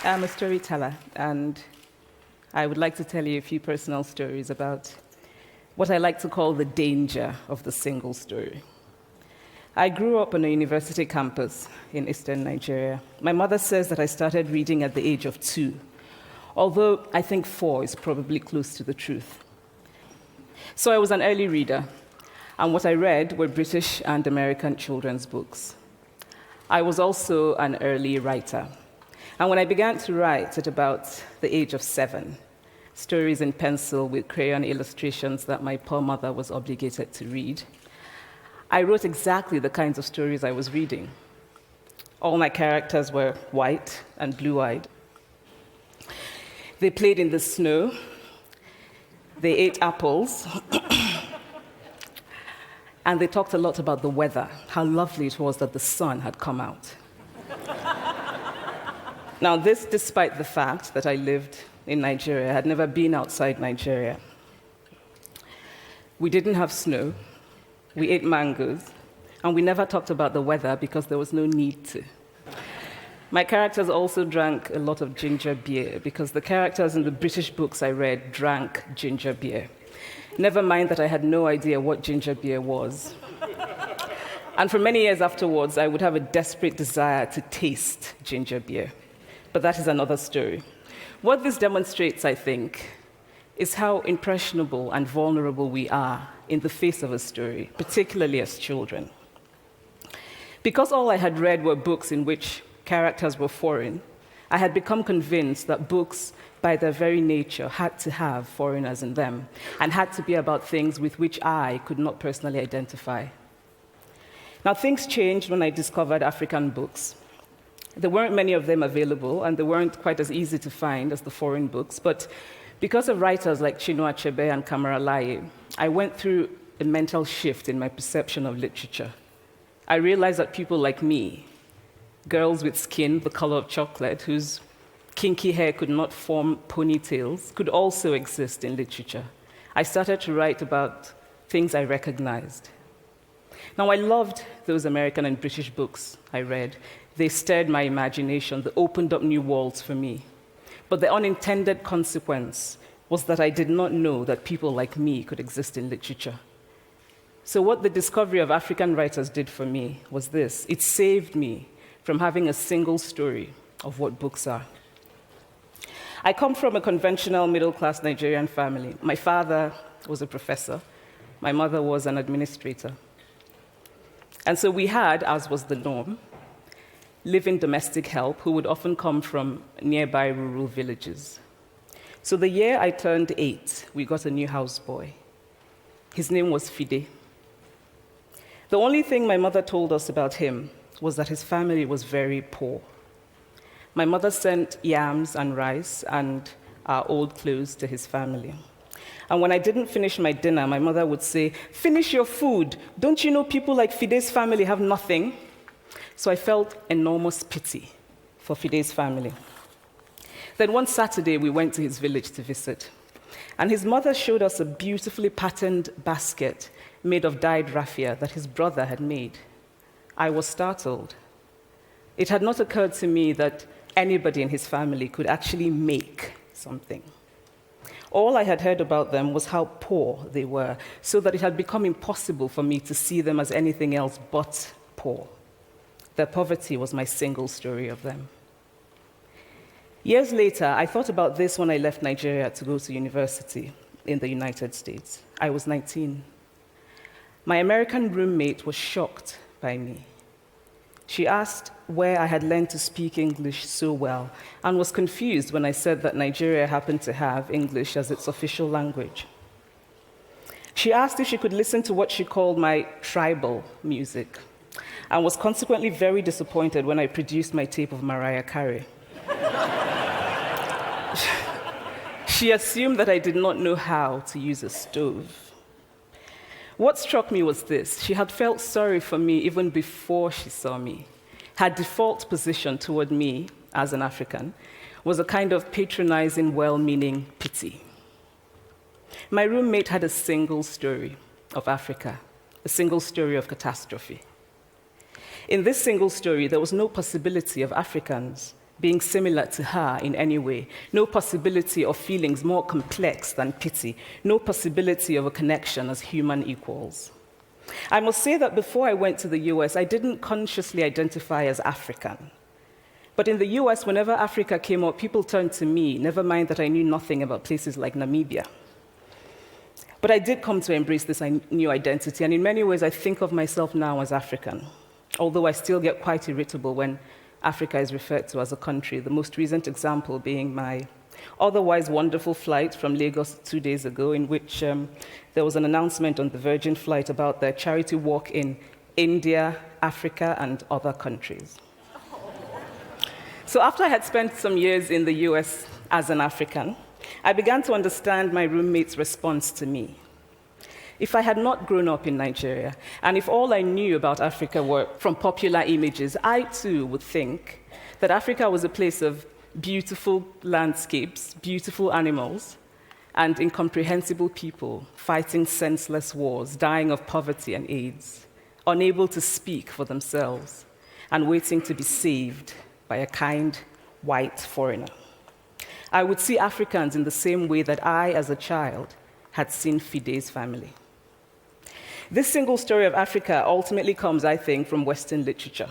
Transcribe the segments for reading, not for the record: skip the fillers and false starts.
I'm a storyteller, and I would like to tell you a few personal stories about what I like to call the danger of the single story. I grew up on a university campus in eastern Nigeria. My mother says that I started reading at the age of 2, although I think 4 is probably close to the truth. So I was an early reader, and what I read were British and American children's books. I was also an early writer. And when I began to write at about the age of 7, stories in pencil with crayon illustrations that my poor mother was obligated to read, I wrote exactly the kinds of stories I was reading. All my characters were white and blue-eyed. They played in the snow. They ate apples. And they talked a lot about the weather, how lovely it was that the sun had come out. Now, this despite the fact that I lived in Nigeria. I had never been outside Nigeria. We didn't have snow. We ate mangoes. And we never talked about the weather because there was no need to. My characters also drank a lot of ginger beer because the characters in the British books I read drank ginger beer. Never mind that I had no idea what ginger beer was. And for many years afterwards, I would have a desperate desire to taste ginger beer. But that is another story. What this demonstrates, I think, is how impressionable and vulnerable we are in the face of a story, particularly as children. Because all I had read were books in which characters were foreign, I had become convinced that books, by their very nature, had to have foreigners in them and had to be about things with which I could not personally identify. Now, things changed when I discovered African books. There weren't many of them available, and they weren't quite as easy to find as the foreign books, but because of writers like Chinua Achebe and Kamara Laye, I went through a mental shift in my perception of literature. I realized that people like me, girls with skin the color of chocolate, whose kinky hair could not form ponytails, could also exist in literature. I started to write about things I recognized. Now, I loved those American and British books I read. They stirred my imagination. They opened up new worlds for me. But the unintended consequence was that I did not know that people like me could exist in literature. So what the discovery of African writers did for me was this. It saved me from having a single story of what books are. I come from a conventional middle-class Nigerian family. My father was a professor. My mother was an administrator. And so we had, as was the norm, live-in domestic help who would often come from nearby rural villages. So the year I turned 8, we got a new houseboy. His name was Fide. The only thing my mother told us about him was that his family was very poor. My mother sent yams and rice and our old clothes to his family. And when I didn't finish my dinner, my mother would say, "Finish your food. Don't you know people like Fide's family have nothing?" So I felt enormous pity for Fide's family. Then one Saturday, we went to his village to visit. And his mother showed us a beautifully patterned basket made of dyed raffia that his brother had made. I was startled. It had not occurred to me that anybody in his family could actually make something. All I had heard about them was how poor they were, so that it had become impossible for me to see them as anything else but poor. Their poverty was my single story of them. Years later, I thought about this when I left Nigeria to go to university in the United States. I was 19. My American roommate was shocked by me. She asked where I had learned to speak English so well and was confused when I said that Nigeria happened to have English as its official language. She asked if she could listen to what she called my tribal music, and was consequently very disappointed when I produced my tape of Mariah Carey. She assumed that I did not know how to use a stove. What struck me was this. She had felt sorry for me even before she saw me. Her default position toward me, as an African, was a kind of patronizing, well-meaning pity. My roommate had a single story of Africa, a single story of catastrophe. In this single story, there was no possibility of Africans being similar to her in any way, no possibility of feelings more complex than pity, no possibility of a connection as human equals. I must say that before I went to the US, I didn't consciously identify as African. But in the US, whenever Africa came up, people turned to me, never mind that I knew nothing about places like Namibia. But I did come to embrace this new identity, and in many ways, I think of myself now as African, although I still get quite irritable when Africa is referred to as a country, the most recent example being my otherwise wonderful flight from Lagos 2 days ago, in which there was an announcement on the Virgin flight about their charity walk in India, Africa, and other countries. So after I had spent some years in the US as an African, I began to understand my roommate's response to me. If I had not grown up in Nigeria, and if all I knew about Africa were from popular images, I too would think that Africa was a place of beautiful landscapes, beautiful animals, and incomprehensible people fighting senseless wars, dying of poverty and AIDS, unable to speak for themselves, and waiting to be saved by a kind white foreigner. I would see Africans in the same way that I, as a child, had seen Fide's family. This single story of Africa ultimately comes, I think, from Western literature.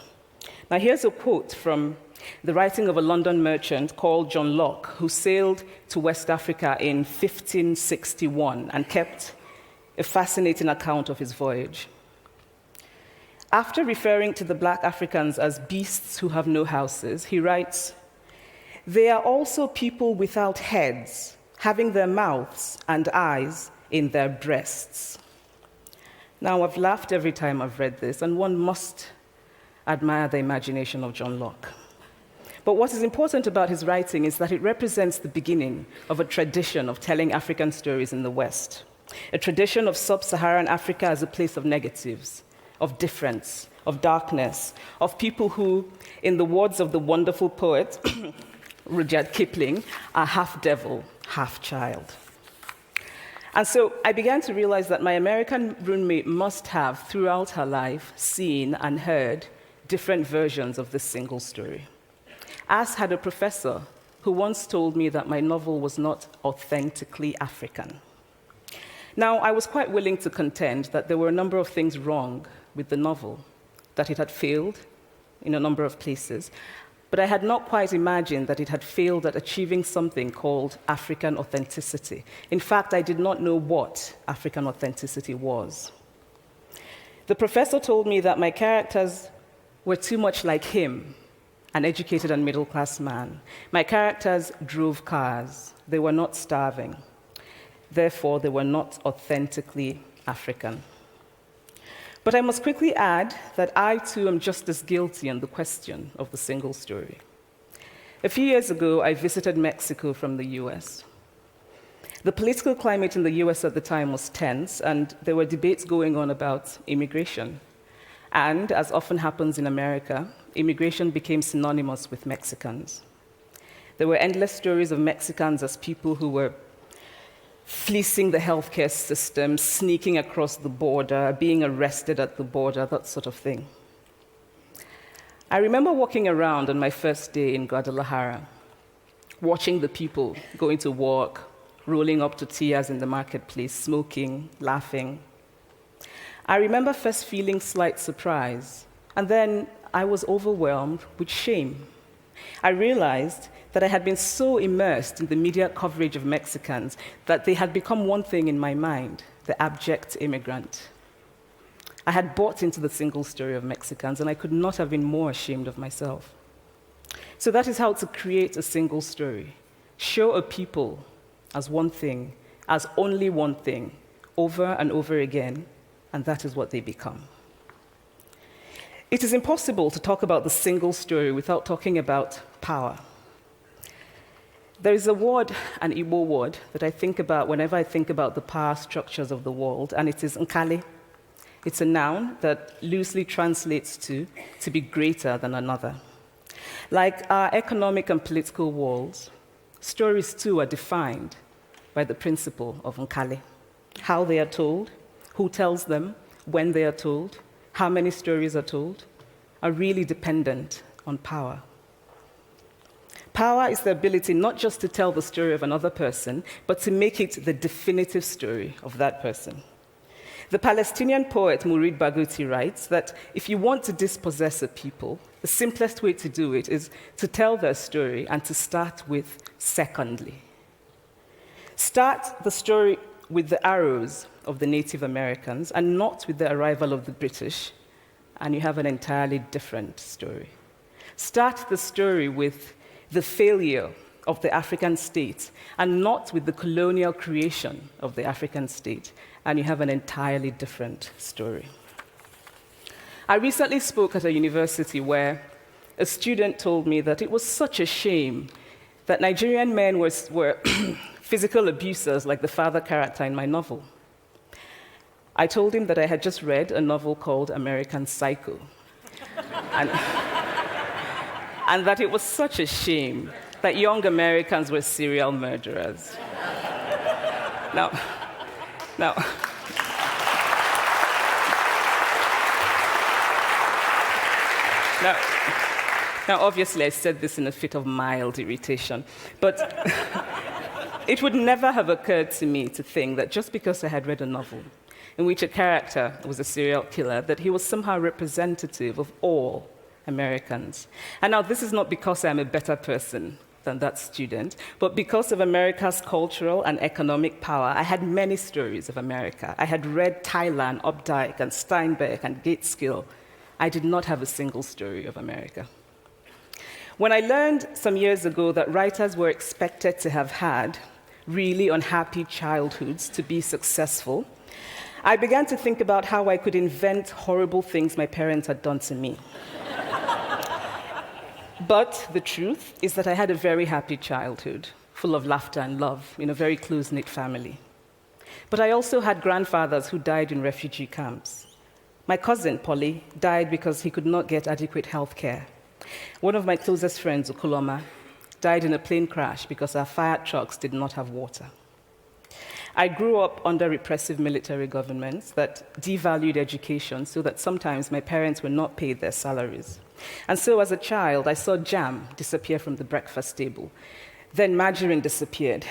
Now, here's a quote from the writing of a London merchant called John Locke, who sailed to West Africa in 1561 and kept a fascinating account of his voyage. After referring to the black Africans as beasts who have no houses, he writes, "They are also people without heads, having their mouths and eyes in their breasts." Now, I've laughed every time I've read this, and one must admire the imagination of John Locke. But what is important about his writing is that it represents the beginning of a tradition of telling African stories in the West, a tradition of sub-Saharan Africa as a place of negatives, of difference, of darkness, of people who, in the words of the wonderful poet Rudyard Kipling, are half devil, half child. And so I began to realize that my American roommate must have, throughout her life, seen and heard different versions of this single story, as had a professor who once told me that my novel was not authentically African. Now, I was quite willing to contend that there were a number of things wrong with the novel, that it had failed in a number of places, but I had not quite imagined that it had failed at achieving something called African authenticity. In fact, I did not know what African authenticity was. The professor told me that my characters were too much like him, an educated and middle-class man. My characters drove cars. They were not starving. Therefore, they were not authentically African. But I must quickly add that I, too, am just as guilty on the question of the single story. A few years ago, I visited Mexico from the US. The political climate in the US at the time was tense, and there were debates going on about immigration. And, as often happens in America, immigration became synonymous with Mexicans. There were endless stories of Mexicans as people who were fleecing the healthcare system, sneaking across the border, being arrested at the border, that sort of thing. I remember walking around on my first day in Guadalajara, watching the people going to work, rolling up tortillas in the marketplace, smoking, laughing. I remember first feeling slight surprise, and then I was overwhelmed with shame. I realized that I had been so immersed in the media coverage of Mexicans that they had become one thing in my mind, the abject immigrant. I had bought into the single story of Mexicans, and I could not have been more ashamed of myself. So that is how to create a single story. Show a people as one thing, as only one thing, over and over again, and that is what they become. It is impossible to talk about the single story without talking about power. There is a word, an Igbo word, that I think about whenever I think about the power structures of the world, and it is nkali. It's a noun that loosely translates to be greater than another. Like our economic and political worlds, stories too are defined by the principle of nkali. How they are told, who tells them, when they are told, how many stories are told, are really dependent on power. Power is the ability not just to tell the story of another person, but to make it the definitive story of that person. The Palestinian poet Mourid Barghouti writes that if you want to dispossess a people, the simplest way to do it is to tell their story and to start with secondly. Start the story with the arrows of the Native Americans and not with the arrival of the British, and you have an entirely different story. Start the story with the failure of the African state and not with the colonial creation of the African state, and you have an entirely different story. I recently spoke at a university where a student told me that it was such a shame that Nigerian men were physical abusers like the father character in my novel. I told him that I had just read a novel called American Psycho, and that it was such a shame that young Americans were serial murderers. Now, obviously, I said this in a fit of mild irritation, but it would never have occurred to me to think that just because I had read a novel in which a character was a serial killer, that he was somehow representative of all Americans. And now, this is not because I'm a better person than that student, but because of America's cultural and economic power, I had many stories of America. I had read Tyler, Updike, and Steinbeck, and Gateskill. I did not have a single story of America. When I learned some years ago that writers were expected to have had really unhappy childhoods to be successful, I began to think about how I could invent horrible things my parents had done to me. But the truth is that I had a very happy childhood, full of laughter and love, in a very close-knit family. But I also had grandfathers who died in refugee camps. My cousin, Polly, died because he could not get adequate health care. One of my closest friends, Okoloma, died in a plane crash because our fire trucks did not have water. I grew up under repressive military governments that devalued education so that sometimes my parents were not paid their salaries. And so as a child, I saw jam disappear from the breakfast table. Then margarine disappeared.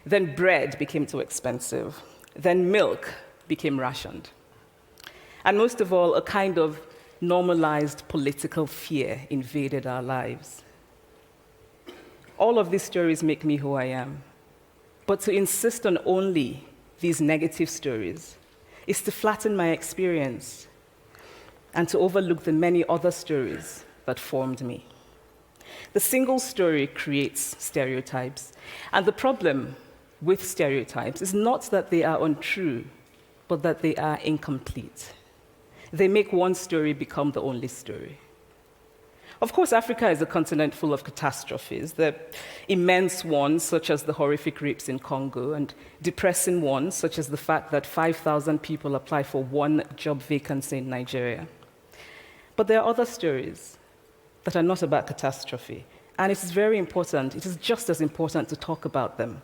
Then bread became too expensive. Then milk became rationed. And most of all, a kind of normalized political fear invaded our lives. All of these stories make me who I am. But to insist on only these negative stories is to flatten my experience and to overlook the many other stories that formed me. The single story creates stereotypes, and the problem with stereotypes is not that they are untrue, but that they are incomplete. They make one story become the only story. Of course, Africa is a continent full of catastrophes, the immense ones, such as the horrific rapes in Congo, and depressing ones, such as the fact that 5,000 people apply for one job vacancy in Nigeria. But there are other stories that are not about catastrophe, and it is very important, it is just as important to talk about them.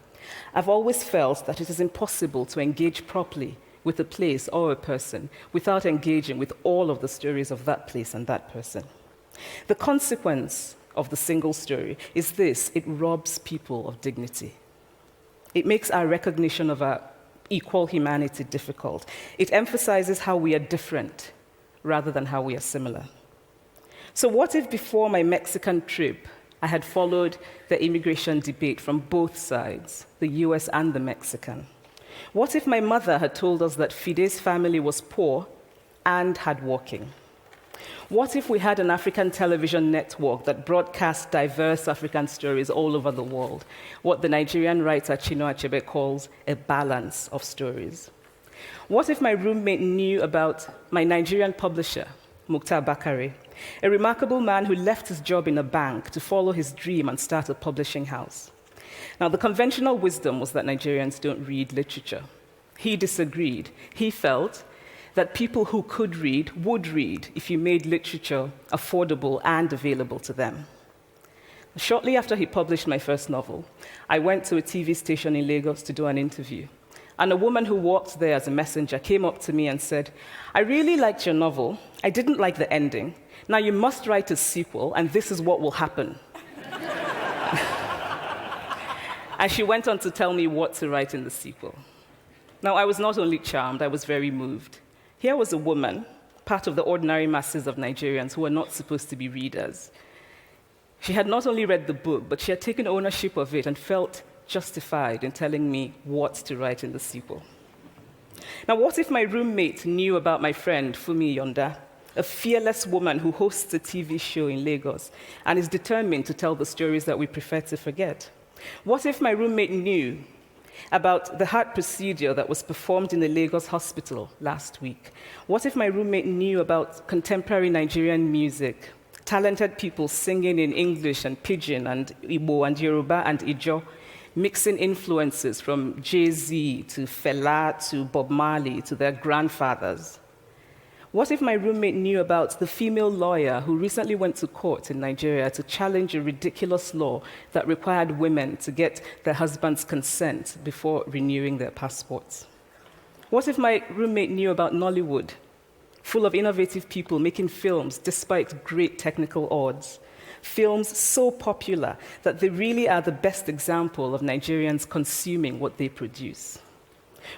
I've always felt that it is impossible to engage properly with a place or a person without engaging with all of the stories of that place and that person. The consequence of the single story is this: it robs people of dignity. It makes our recognition of our equal humanity difficult. It emphasizes how we are different rather than how we are similar. So what if before my Mexican trip, I had followed the immigration debate from both sides, the US and the Mexican? What if my mother had told us that Fide's family was poor and hardworking? What if we had an African television network that broadcast diverse African stories all over the world, what the Nigerian writer Chinua Achebe calls a balance of stories? What if my roommate knew about my Nigerian publisher, Mukhtar Bakare, a remarkable man who left his job in a bank to follow his dream and start a publishing house? Now, the conventional wisdom was that Nigerians don't read literature. He disagreed. He felt that people who could read would read if you made literature affordable and available to them. Shortly after he published my first novel, I went to a TV station in Lagos to do an interview. And a woman who worked there as a messenger came up to me and said, "I really liked your novel. I didn't like the ending. Now you must write a sequel, and this is what will happen." And she went on to tell me what to write in the sequel. Now, I was not only charmed, I was very moved. Here was a woman, part of the ordinary masses of Nigerians who were not supposed to be readers. She had not only read the book, but she had taken ownership of it and felt justified in telling me what to write in the sequel. Now, what if my roommate knew about my friend, Fumi Yonda, a fearless woman who hosts a TV show in Lagos and is determined to tell the stories that we prefer to forget? What if my roommate knew about the heart procedure that was performed in the Lagos hospital last week? What if my roommate knew about contemporary Nigerian music, talented people singing in English and Pidgin and Igbo and Yoruba and Ijo, mixing influences from Jay-Z to Fela to Bob Marley to their grandfathers? What if my roommate knew about the female lawyer who recently went to court in Nigeria to challenge a ridiculous law that required women to get their husband's consent before renewing their passports? What if my roommate knew about Nollywood, full of innovative people making films despite great technical odds? Films so popular that they really are the best example of Nigerians consuming what they produce.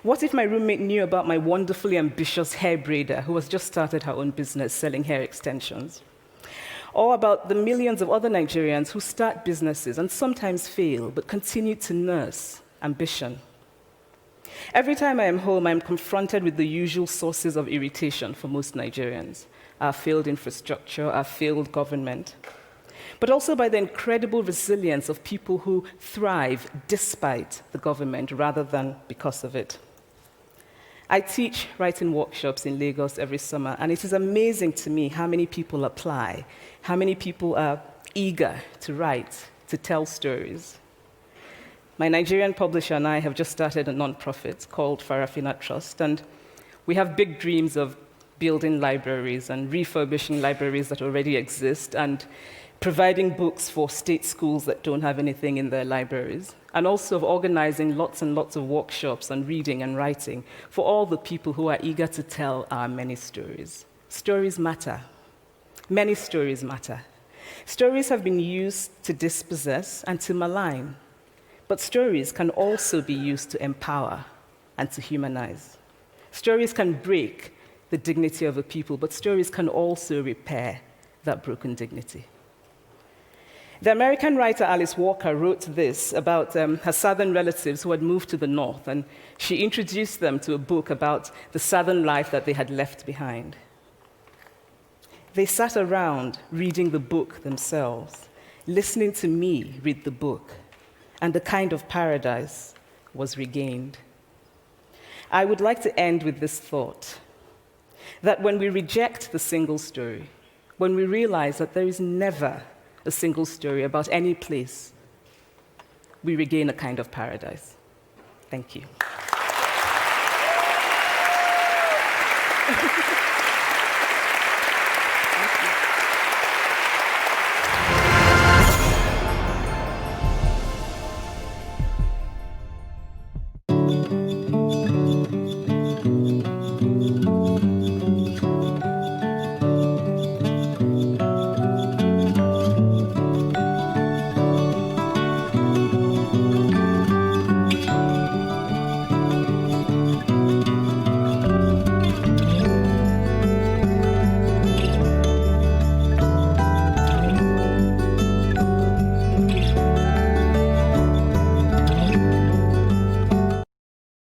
What if my roommate knew about my wonderfully ambitious hair braider who has just started her own business selling hair extensions? Or about the millions of other Nigerians who start businesses and sometimes fail, but continue to nurse ambition? Every time I am home, I'm confronted with the usual sources of irritation for most Nigerians: our failed infrastructure, our failed government, but also by the incredible resilience of people who thrive despite the government rather than because of it. I teach writing workshops in Lagos every summer, and it is amazing to me how many people apply, how many people are eager to write, to tell stories. My Nigerian publisher and I have just started a nonprofit called Farafina Trust, and we have big dreams of building libraries and refurbishing libraries that already exist and providing books for state schools that don't have anything in their libraries, and also of organizing lots and lots of workshops on reading and writing for all the people who are eager to tell our many stories. Stories matter. Many stories matter. Stories have been used to dispossess and to malign, but stories can also be used to empower and to humanize. Stories can break the dignity of a people, but stories can also repair that broken dignity. The American writer Alice Walker wrote this about her southern relatives who had moved to the north, and she introduced them to a book about the southern life that they had left behind. They sat around reading the book themselves, listening to me read the book, and a kind of paradise was regained. I would like to end with this thought, that when we reject the single story, when we realize that there is never a single story about any place, we regain a kind of paradise. Thank you.